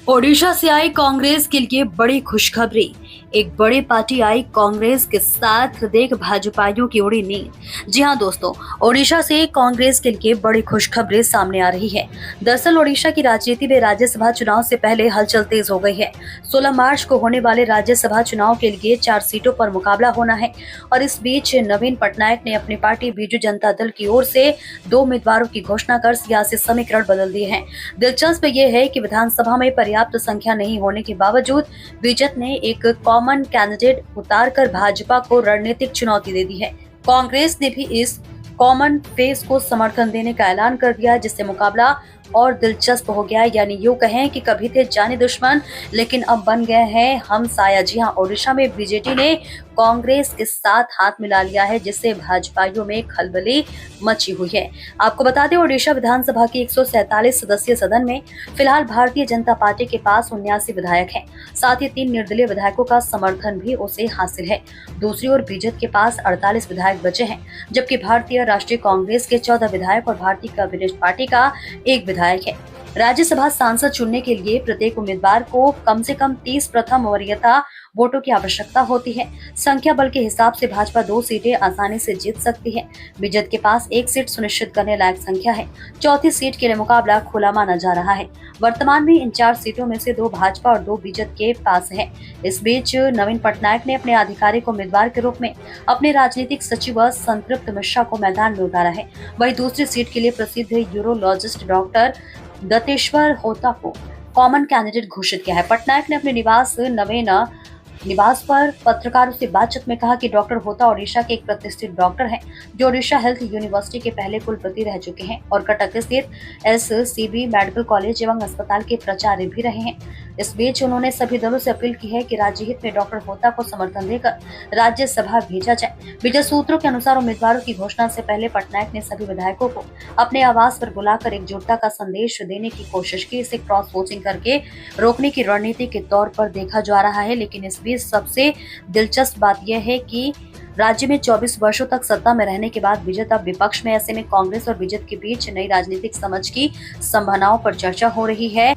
ओडिशा से आई कांग्रेस के लिए बड़ी खुशखबरी। एक बड़ी पार्टी आई कांग्रेस के साथ, देख भाजपाइयों की उड़ी नींद। जी हां दोस्तों, ओडिशा से कांग्रेस के लिए बड़ी खुशखबरी सामने आ रही है। दरअसल ओडिशा की राजनीति में राज्यसभा चुनाव से पहले हलचल तेज हो गई है। 16 मार्च को होने वाले राज्यसभा चुनाव के लिए 4 सीटों पर मुकाबला होना है और इस बीच नवीन पटनायक ने अपनी पार्टी बीजू जनता दल की ओर से 2 उम्मीदवारों की घोषणा कर सियासी समीकरण बदल दिए हैं। दिलचस्प ये है कि विधानसभा में पर्याप्त संख्या नहीं होने के बावजूद बीजेपी ने एक कॉमन कैंडिडेट उतारकर भाजपा को रणनीतिक चुनौती दे दी है। कांग्रेस ने भी इस कॉमन फेस को समर्थन देने का ऐलान कर दिया, जिससे मुकाबला और दिलचस्प हो गया। यानी यूं कहें कि कभी थे जाने दुश्मन, लेकिन अब बन गए हैं हम साया। जी हां, ओडिशा में बीजेपी ने कांग्रेस के साथ हाथ मिला लिया है, जिससे भाजपाइयों में खलबली मची हुई है। आपको बता दें, ओडिशा विधानसभा की 147 सदस्यीय सदन में फिलहाल भारतीय जनता पार्टी के पास 79 विधायक हैं। साथ ही 3 निर्दलीय विधायकों का समर्थन भी उसे हासिल है। दूसरी ओर बीजेपी के पास 48 विधायक बचे हैं, जबकि भारतीय राष्ट्रीय कांग्रेस के 14 विधायक और भारतीय कम्युनिस्ट पार्टी का 1 विधायक है। राज्यसभा सांसद चुनने के लिए प्रत्येक उम्मीदवार को कम से कम 30 प्रथम वरीयता वोटों की आवश्यकता होती है। संख्या बल के हिसाब से भाजपा 2 सीटें आसानी से जीत सकती है। बीजेपी के पास 1 सीट सुनिश्चित करने लायक संख्या है। चौथी सीट के लिए मुकाबला खुला माना जा रहा है। वर्तमान में इन 4 सीटों में से 2 भाजपा और 2 बीजेपी के पास है। इस बीच नवीन पटनायक ने अपने आधिकारिक उम्मीदवार के रूप में अपने राजनीतिक सचिव संतृप्त मिश्रा को मैदान में उतारा है। वहीं दूसरी सीट के लिए प्रसिद्ध यूरोलॉजिस्ट डॉक्टर दत्तेश्वर होता को कॉमन कैंडिडेट घोषित किया है। पटनायक ने अपने निवास पर पत्रकारों से बातचीत में कहा कि डॉक्टर होता ओडिशा के एक प्रतिष्ठित डॉक्टर हैं, जो ओडिशा हेल्थ यूनिवर्सिटी के पहले कुलपति रह चुके हैं और कटक स्थित एससीबी मेडिकल कॉलेज एवं अस्पताल के प्राचार्य भी रहे हैं। इस बीच उन्होंने सभी दलों से अपील की है कि राज्य हित में डॉक्टर होता को समर्थन देकर राज्यसभा भेजा जाए। मीडिया सूत्रों के अनुसार उम्मीदवारों की घोषणा से पहले पटनायक ने सभी विधायकों को अपने आवास पर बुलाकर एकजुटता का संदेश देने की कोशिश की। इसे क्रॉस वोटिंग करके रोकने की रणनीति के तौर पर देखा जा रहा है। लेकिन इस बीच सबसे दिलचस्प बात यह है कि राज्य में 24 वर्षों तक सत्ता में रहने के बाद बीजेपी अब विपक्ष में। ऐसे में कांग्रेस और बीजेपी के बीच नई राजनीतिक समझ की संभावनाओं पर चर्चा हो रही है।